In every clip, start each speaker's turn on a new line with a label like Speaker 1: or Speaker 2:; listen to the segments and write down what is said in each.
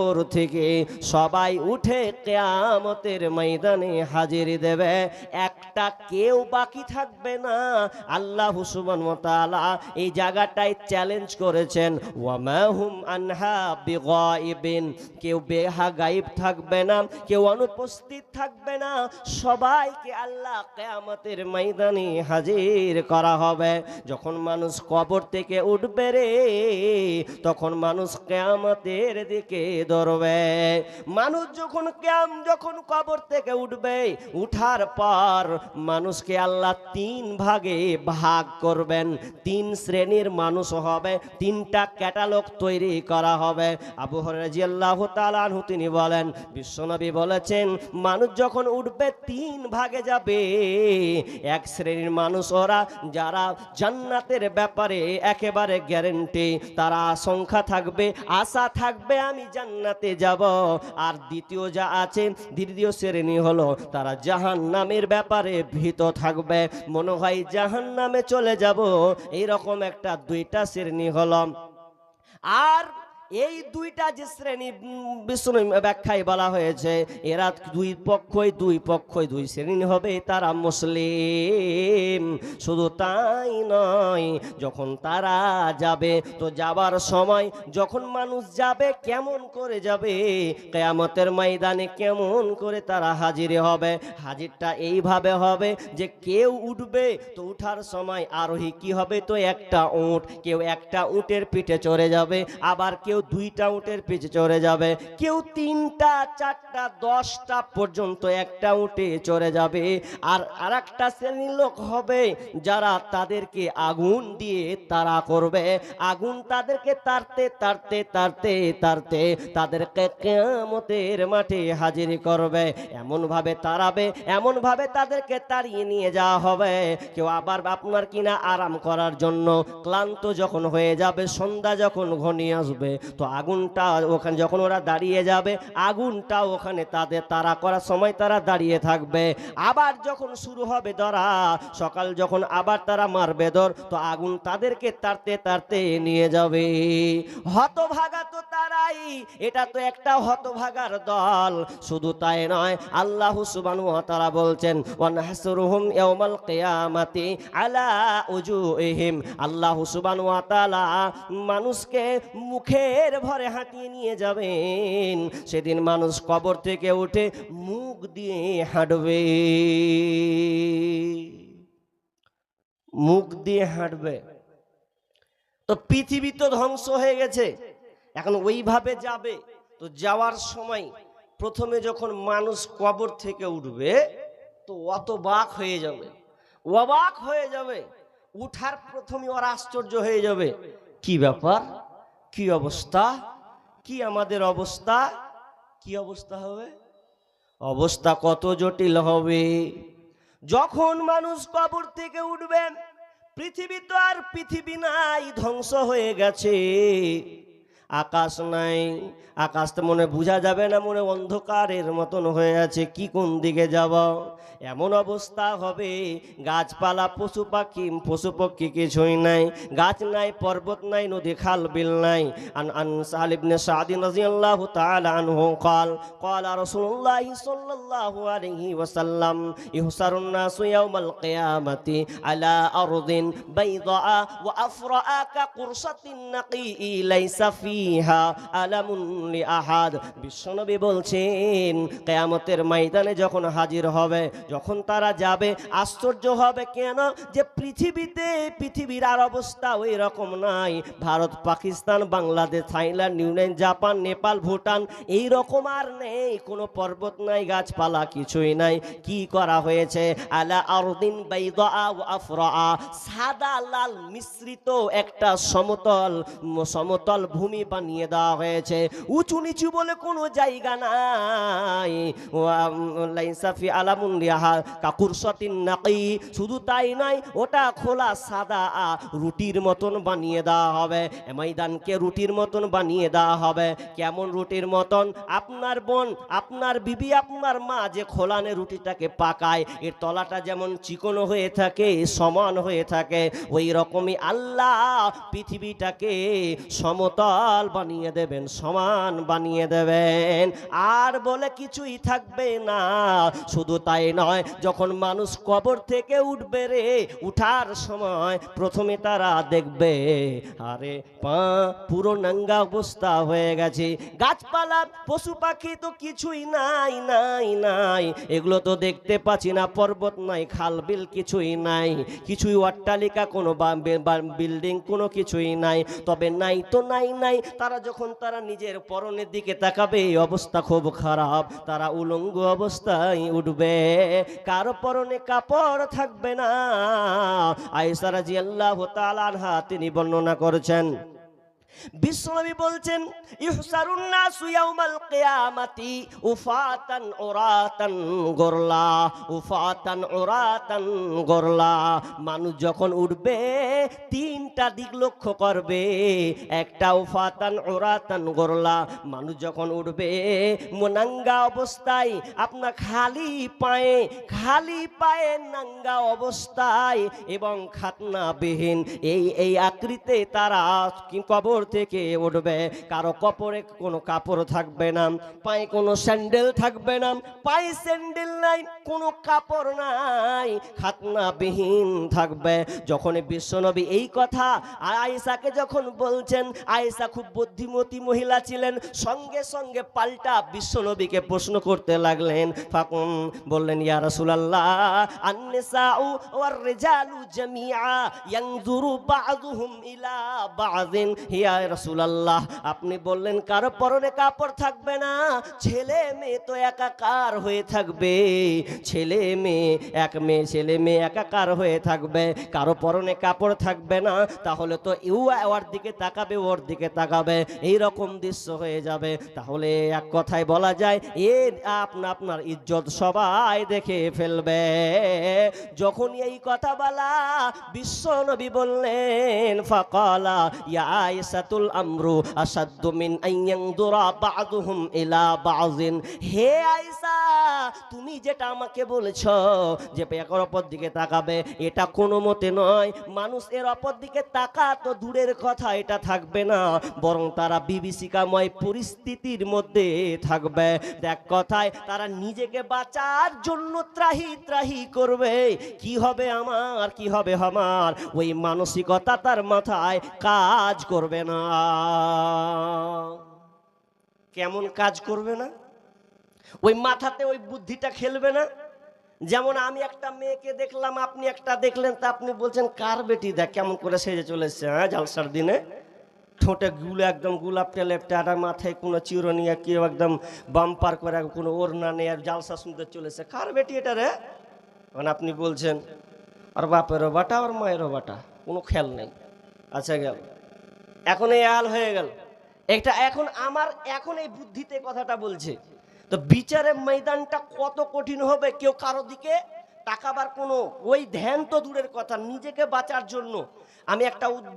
Speaker 1: কবর থেকে সবাই উঠে কিয়ামতের ময়দানে হাজির দেবে, একটা কেউ বাকি থাকবে না। আল্লাহ সুবহানাহু ওয়া তাআলা এই জায়গাটায় চ্যালেঞ্জ করেছেন, ওয়া মা হুম আনহা বিগাইবিন, কেউ বেগাইব থাকবে না, কেউ অনুপস্থিত থাকবে না, সবাইকে আল্লাহ কিয়ামতের ময়দানে হাজির করা হবে। যখন মানুষ কবর থেকে উঠবে রে, তখন মানুষ কিয়ামতের দিকে দৌড়বে। মানুষ যখন কবর থেকে উঠবে, উঠার পর মানুষকে আল্লাহ তিন ভাগে ভাগ করবেন। তিন শ্রেণীর মানুষ হবে, তিনটা ক্যাটালগ তৈরি করা হবে। আবু হুরায়রা রাদিয়াল্লাহু তাআলা আনহু তিনি বলেন, বিশ্বনবী বলেছেন, মানুষ যখন উঠবে তিন ভাগে যাবে। এক শ্রেণীর মানুষ ওরা যারা জান্নাতের ব্যাপারে একেবারে গ্যারান্টি, তারা আশঙ্কা থাকবে, আশা থাকবে আমি জান্নাতে যাব। আর দ্বিতীয় শ্রেণী হলো তারা জাহান্নামের ব্যাপারে ভীত থাকবে, মনে হয় জাহান্নামে চলে যাব, এইরকম একটা দুইটা শ্রেণী হলো। আর এই দুইটা যে শ্রেণী বিশ্বনবী ব্যাখ্যায় বলা হয়েছে, এরা দুই শ্রেণী হবে, তারা মুসলিম। শুধু তাই নয়, যখন তারা যাবে, তো যাবার সময় যখন মানুষ যাবে কেমন করে যাবে, কিয়ামতের ময়দানে কেমন করে তারা হাজির হবে। হাজিরটা এইভাবে হবে যে কেউ উঠবে, তো উঠার সময় আরোহী কি হবে, তো একটা উট, কেউ একটা উটের পিঠে চড়ে যাবে, আবার কেউ দুইটা উটের পিঠে চড়ে যাবে, কেউ তিনটা, চারটা, 10টা পর্যন্ত একটা উটে চড়ে যাবে। আর আরেকটা শ্রেণীর লোক হবে যারা তাদেরকে আগুন দিয়ে তাড়া করবে, আগুন তাদেরকে তাড়তে তাদেরকে কিয়ামতের মাঠে হাজির করবে। এমন ভাবে তাড়াবে, এমন ভাবে তাদেরকে তাড়িয়ে নিয়ে যাওয়া হবে। কেউ আবার আপনার কিনা আরাম করার জন্য ক্লান্ত যখন হয়ে যাবে, সন্ধ্যা যখন ঘনিয়ে আসবে, তো আগুনটা ওখানে যখন ওরা দাঁড়িয়ে যাবে, আগুনটা ওখানে তাদের তাড়া করার সময় তারা দাঁড়িয়ে থাকবে। আবার যখন শুরু হবে ধরা, সকাল যখন আবার তারা মারবে ধর, তো আগুন তাদেরকে তাড়তে নিয়ে যাবে। হতভাগা তো তারাই, এটা তো একটা হতভাগার দল। শুধু তাই নয়, আল্লাহ সুবহানাহু ওয়া তাআলা বলছেন, ওয়া নাহসুরুহুম ইয়াওমাল কিয়ামাতি আলা উজুহিম। আল্লাহ সুবহানাহু ওয়া তাআলা মানুষকে মুখের ভরে হাঁটিয়ে নিয়ে যাবেন। সেদিন মানুষ কবর থেকে উঠে মুখ দিয়ে হাঁটবে, মুখ দিয়ে হাঁটবে। তো পৃথিবী তো ধ্বংস হয়ে গেছে, এখন ওইভাবে যাবে। তো যাওয়ার সময় প্রথমে যখন মানুষ কবর থেকে উঠবে, তো অবাক হয়ে যাবে। উঠার প্রথমে ওরা আশ্চর্য হয়ে যাবে, কি ব্যাপার, কি অবস্থা, কি আমাদের অবস্থা, কি অবস্থা হবে, অবস্থা কত জটিল হবে। যখন মানুষ কবর থেকে উঠবে, পৃথিবী তো আর পৃথিবী নাই, ধ্বংস হয়ে গেছে। আকাশ নাই, আকাশ তো মনে বোঝা যাবে না, মনে অন্ধকারের মতন হয়ে আছে, কি কোন দিকে যাব। এমন অবস্থা হবে, গাছপালা, পশু পক্ষী কিছুই নাই, গাছ নাই, পর্বত নাই, নদী খাল বিল নাই। আন সাহাল ইবনে সাদ রাদিয়াল্লাহু তাআলা আনহু ক্বালা রাসূলুল্লাহি সাল্লাল্লাহু আলাইহি ওয়াসাল্লাম, ইহসারুন নাসু ইয়াওমাল কিয়ামাতি আলা আরদিন বাইদা ওয়া আফরাআ কা কুরসাতিন নাকি লাইসা ফিহা আলামুন লিআহাদ। বিশ্বনবী বলছেন, কিয়ামতের ময়দানে যখন হাজির হবে, যখন তারা যাবে, আশ্চর্য হবে। কেন? যে পৃথিবীর আর অবস্থা ওই রকম নাই। Bharat, Pakistan, Bangladesh, Thailand, New Zealand, Japan, Nepal, Bhutan, এই রকম আর নেই। কোনো পর্বত নাই, গাছপালা কিছুই নাই। কি করা হয়েছে? আলা আরদিন বাইদা ওয়া আফরা, সাদা লাল মিশ্রিত একটা সমতল ভূমি বানিয়ে দেওয়া হয়েছে। উঁচু নিচু বলে কোনো জায়গা নাই। লাইসা ফি আলামুন লিহা কাকুরসাতিন নাকি। শুধু তাই নয়, ওটা খোলা সাদা রুটির মতন বানিয়ে দেওয়া হবে। ময়দানকে রুটির মতন বানিয়ে দেওয়া হবে। কেমন রুটির মতন? আপনার বোন, আপনার বিবি, আপনার মা যে খোলানে রুটিটাকে পাকায়, এর তলাটা যেমন চিকনো হয়ে থাকে, সমান হয়ে থাকে, ওই রকমই আল্লাহ পৃথিবীটাকে সমতল ঢাল বানিয়ে দেবেন, সমান বানিয়ে দেবেন, আর বলে কিছুই থাকবে না। শুধু তাই নয়, যখন মানুষ কবর থেকে উঠবে রে, উঠার সময় প্রথমে তারা দেখবে আরে পা পুরো নাঙ্গা অবস্থা হয়ে গেছে, গাছপালা পশু পাখি তো কিছুই নাই নাই নাই, এগুলো তো দেখতে পাচ্ছি না, পর্বত নাই, খাল বিল কিছুই নাই, কিছুই অট্টালিকা কোনো বিল্ডিং কোনো কিছুই নাই। তবে নাই তো নাই নাই, তারা যখন তারা নিজের পরনের দিকে তাকাবে অবস্থা খুব খারাপ, তারা উলঙ্গ অবস্থায় উঠবে, কারো পরনে কাপড় থাকবে না। আয়েশা রাদিয়াল্লাহু তাআলা আনহা তিনি বর্ণনা করেছেন, বিশ্বনবী বলছেন ইহসারুন নাসু ইয়াউমাল কিয়ামাতি উফাতান উরাতান গরলা, উফাতান উরাতান গরলা, মানুষ যখন উঠবে তিনটা দিক লক্ষ্য করবে, একটা উফাতান উরাতান গরলা, মানুষ যখন উঠবে নাঙ্গা অবস্থায়, আপনার খালি পায়ে নাঙ্গা অবস্থায় এবং খাতনাবিহীন এই আকৃতিতে তারা কবর থেকে উঠবে। কারো কপরে কোনো কাপড় থাকবে না, পায়ে কোনো স্যান্ডেল থাকবে না, পায়ে স্যান্ডেল নাই, কোনো কাপড় নাই, খাতনাবিহীন থাকবে। যখন বিশ্বনবী এই কথা আয়েশাকে যখন বলছেন, আয়েশা খুব বুদ্ধিমতী মহিলা ছিলেন, সঙ্গে সঙ্গে পাল্টা বিশ্বনবীকে প্রশ্ন করতে লাগলেন। ফাকুম বললেন ইয়া রাসূলুল্লাহ আন-নিসাউ ওয়ার রিজালু জামিআ ইয়ানজুরু বা'দুহুম ইলা বা'দিন, ইয়া রাসূলুল্লাহ আপনি বললেন কারো পরনে কাপড় থাকবে না, ছেলে মেয়ে তো একাকার হয়ে থাকবে, ছেলে মেয়ে একাকার হয়ে থাকবে, কারো পরনে কাপড় থাকবে না, তাহলে তো ওর দিকে তাকাবে, ওর দিকে তাকাবে, এইরকম দৃশ্য হয়ে যাবে। তাহলে এক কথায় বলা যায় আপনার ইজ্জত সবাই দেখে ফেলবে। যখন এই কথা বলা বিশ্বনবী বললেন ফাকালা ইয়া আয়েশাতুল আমরু আসাদ্দু মিন আইয়ানদুরা বা'দুহুম ইলা বা'যিন, হে আয়েশা তুমি যেটা আমাকে বলেছো যে এর অপর দিকে তাকাবে, এটা কোনো মতে নয়। মানুষ এর অপর দিকে তাকা তো দূরের কথা, এটা থাকবে না, বরং তারা বিভীষিকাময় পরিস্থিতির মধ্যে থাকবে। এক কথায় তারা নিজেকে বাঁচার জন্য ত্রাহি ত্রাহি করবে, কি হবে আমার, কি হবে আমার, ওই মানসিকতা তার মাথায় কাজ করবে না। কেমন কাজ করবে না? ওই মাথাতে ওই বুদ্ধিটা খেলবে না। যেমন আমি একটা মেয়েকে দেখলাম, আপনি একটা দেখলেন, তা আপনি বলছেন কার বেটি, দেখ কেমন করে সেজে চলে এসছে, হ্যাঁ জালসার দিনে, ঠোঁটে গুলো একদম গোলাপটা লেপটা, আর মাথায় কোনো চিরনি কেউ একদম বাম্পার করে কোনো ওড়না নেই, আর জালসা শুনতে চলেছে, কার বেটি এটা রে? মানে আপনি বলছেন আর বাপেরও বাটা আর মায়েরও বাটা, কোনো খেয়াল নেই। আচ্ছা গেল, এখন এই হাল হয়ে গেল এটা। এখন এই বুদ্ধিতে কথাটা বলছে, তো বিচারের ময়দানটা কত কঠিন হবে। কেউ কারো দিকে তাকাবার কোনো ওই ধ্যান তো দূরের কথা, নিজেকে বাঁচার জন্য আমি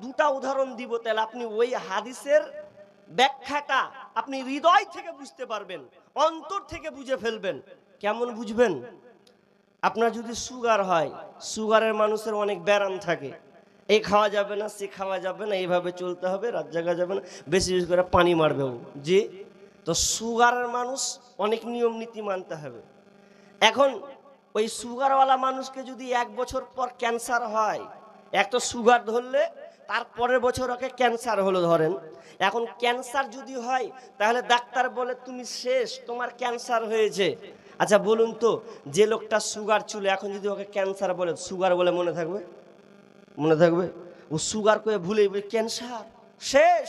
Speaker 1: দুটা উদাহরণ দিব, তাহলে আপনি ওই হাদিসের ব্যাখ্যাটা আপনি হৃদয় থেকে বুঝতে পারবেন, অন্তর থেকে বুঝে ফেলবেন। কেমন বুঝবেন? আপনার যদি সুগার হয়, সুগারের মানুষের অনেক ব্যারাম থাকে, এই খাওয়া যাবে না, সে খাওয়া যাবে না, এইভাবে চলতে হবে, রাত জাগা যাবে না, বেশি বেশি করে পানি মারবে ও, জি। তো সুগারের মানুষ অনেক নিয়ম নীতি মানতে হবে। এখন ওই সুগারওয়ালা মানুষকে যদি 1 বছর পর ক্যান্সার হয়, এক তো সুগার ধরলে তারপরের বছর ওকে ক্যান্সার হলো ধরেন, এখন ক্যান্সার যদি হয় তাহলে ডাক্তার বলে তুমি শেষ, তোমার ক্যান্সার হয়েছে। আচ্ছা বলুন তো, যে লোকটা সুগার ছিল এখন যদি ওকে ক্যান্সার বলে, সুগার বলে মনে থাকবে? মনে থাকবে? ও সুগার করে ভুলে ক্যান্সার, শেষ,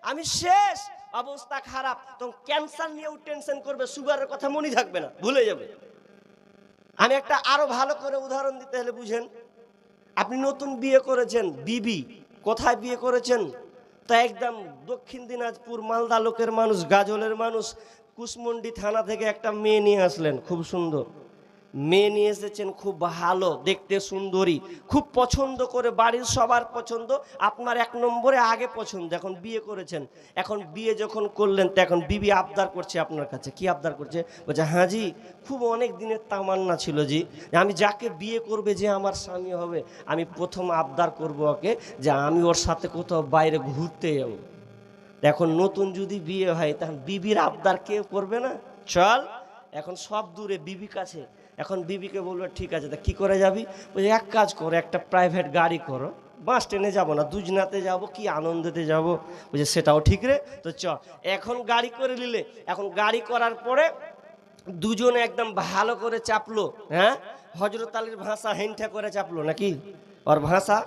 Speaker 1: আমি শেষ, অবস্থা খারাপ, তখন ক্যান্সার নিয়েও টেনশন করবে, সুগারের কথা মনে থাকবে না, ভুলে যাবে। আমি একটা আরো ভালো করে উদাহরণ দিতে হলে বুঝেন, আপনি নতুন বিয়ে করেছেন, বিবি কোথায় বিয়ে করেছেন? তা একদম দক্ষিণ দিনাজপুর মালদা লোকের মানুষ, গাজলের মানুষ, কুশমন্ডি থানা থেকে একটা মেয়ে নিয়ে আসলেন, খুব সুন্দর মেয়ে নিয়ে এসেছেন, খুব ভালো দেখতে, সুন্দরী, খুব পছন্দ করে, বাড়ির সবার পছন্দ, আপনার 1 নম্বরে আগে পছন্দ। এখন বিয়ে করেছেন, এখন বিয়ে যখন করলেন, তো এখন বিবি আবদার করছে আপনার কাছে। কি আবদার করছে? বলছে হ্যাঁ জি, খুব অনেক দিনের তামান্না ছিল জি, আমি যাকে বিয়ে করবে যে আমার স্বামী হবে, আমি প্রথম আবদার করব ওকে যে আমি ওর সাথে কোথাও বাইরে ঘুরতে যাবো। এখন নতুন যদি বিয়ে হয় তখন বিবির আবদার কেউ করবে না, চল এখন সব দূরে বিবি কাছে। এখন বিবিকে বলবে ঠিক আছে, তা কি করে যাবি? বলছে এক কাজ করো, একটা প্রাইভেট গাড়ি করো, বাস ট্রেনে যাবো না, দুজনাতে যাব, কি আনন্দতে যাব। বলছে সেটাও ঠিক রে, তো চ। এখন গাড়ি করে নিলে, এখন গাড়ি করার পরে দুজনে একদম ভালো করে চাপলো। হ্যাঁ, হজরত আলীর ভাষা হেনঠা করে চাপলো নাকি, ওর ভাষা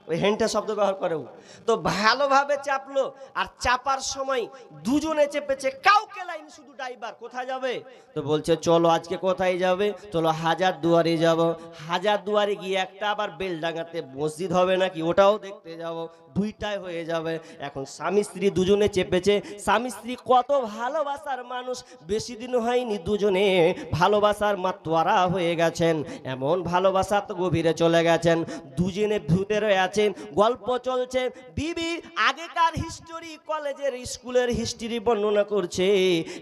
Speaker 1: ওই হেনঠা শব্দ ব্যবহার করেও। তো ভালোভাবে চাপলো, আর চাপার সময় দুজনে চেপেছে, কাউকে লাইন, শুধু ড্রাইভার। কোথায় যাবে? তো বলছে চলো আজকে কোথায় যাবে? চলো হাজার দুয়ারে যাব। হাজার দুয়ারে গিয়ে একটা আবার বেলডাঙ্গাতে মসজিদ হবে নাকি, ওটাও দেখতে যাব, দুইটাই হয়ে যাবে। এখন স্বামী স্ত্রী দুজনে চেপেছে, স্বামী স্ত্রী কত ভালোবাসার মানুষ, বেশি দিন হয়নি দুজনে ভালোবাসার মাতোয়ারা হয়ে গেছেন, এমন ভালোবাসা তো গভীরে চলে গেছেন। দুজনে ভিতরে আছেন, গল্প চলছে। বিবি আগেকার হিস্টোরি, কলেজের স্কুলের হিস্ট্রি বর্ণনা করছে,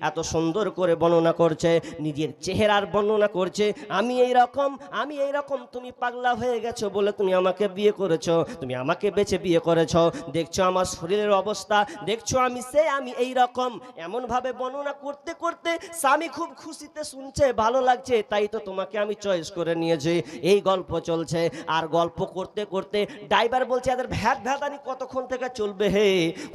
Speaker 1: এত সুন্দর করে বর্ণনা করছে, নিজের চেহারার বর্ণনা করছে। আমি এই রকম, আমি এই রকম, তুমি পাগলা হয়ে গেছো বলে তুমি আমাকে বিয়ে করেছো, তুমি আমাকে বেছে বিয়ে করেছো, দেখছো আমার শরীরের অবস্থা, দেখছো আমি আমি এই রকম। এমন ভাবে বর্ণনা করতে করতে স্বামী খুব খুশিতে শুনছে, ভালো লাগছে, তাই তো তোমাকে আমি চয়েস করে নিয়েছি। এই গল্প চলছে, আর গল্প করতে করতে ড্রাইভার বলছে এদের ভ্যাট ভ্যাদানি কতক্ষণ থেকে চলবে হে,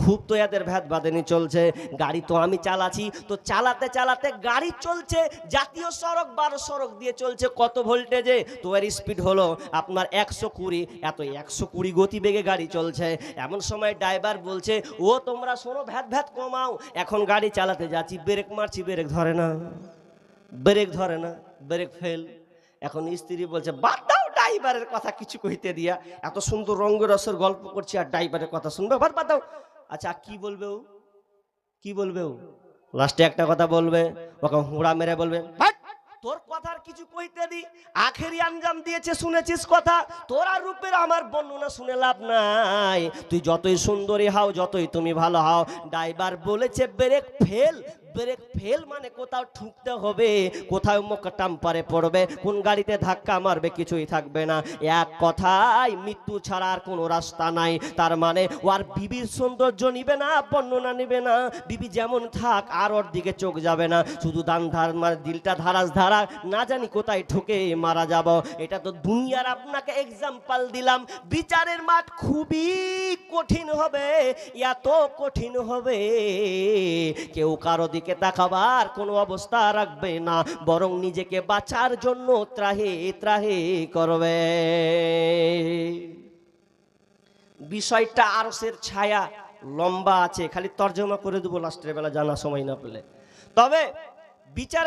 Speaker 1: খুব তো এদের ভ্যাট ভ্যাদানি চলছে, গাড়ি তো আমি চালাচ্ছি। তো চালাতে চালাতে গাড়ি চলছে জাতীয় সড়ক 12 সড়ক দিয়ে চলছে, কত ভোল্টেজে, তো এর স্পিড হলো আপনার 120, এত 120 গতিবেগে গাড়ি চলছে। এমন সময় ড্রাইভার বলছে ও তোমরা শোনো, ভ্যাট ভ্যাট কমাও, এখন গাড়ি চালাতে যাচ্ছি, ব্রেক মারছি, ব্রেক ধরে না, ব্রেক ধরে না, ব্রেক ফেল। এখন স্ত্রী বলছে বাদ দাও, ড্রাইভারের কথা কিছু কইতে দিয়া, এত সুন্দর রঙ্গরসের গল্প করছি আর ড্রাইভারের কথা শুনবে, বাদ দাও। আচ্ছা কি বলবে ও, কি বলবে ও? লাস্টে একটা কথা বলবে, ওকে হুড়া মেরে বলবে ভাট, তোর কথার কিছু কইতে দি, আখেরি আঞ্জাম দিয়েছে শুনেছিস কথা, তোর আর রূপের আমার বর্ণনা শুনে লাভ নাই, তুই যতই সুন্দরী হও, যতই তুমি ভালো হও, ড্রাইভার বলেছে ব্রেক ফেল। ব্রেক ফেল মানে কোথাও ঠুকতে হবে, কোথাও টাম্পারে পড়বে, কোন গাড়িতে ধাক্কা মারবে, কিছুই থাকবে না, এক কথায় মৃত্যু ছাড়া আর কোনো রাস্তা নাই। তার মানে ও আর বিবির সৌন্দর্য নিবে না, বর্ণনা নিবে না, বিবি যেমন থাক আর ওর দিকে চোখ যাবে না, শুধু দান ধার মানে দিলটা ধারাস ধারা, না জানি কোথায় ঠুকে মারা যাব। এটা তো দুনিয়ার আপনাকে এক্সাম্পল দিলাম। বিচারের মাঠ খুবই কঠিন হবে, এত কঠিন হবে কেউ কারো দিকে তাকাবার কোনো অবস্থা রাখবে না, বরং নিজেকে বাঁচার জন্য ত্রাহে ত্রাহে করবে। বিষয়টা আরশের ছায়া লম্বা আছে, খালি তর্জমা করে দেবো লাস্টের বেলা জানা সময় না পেলে। তবে বিচারে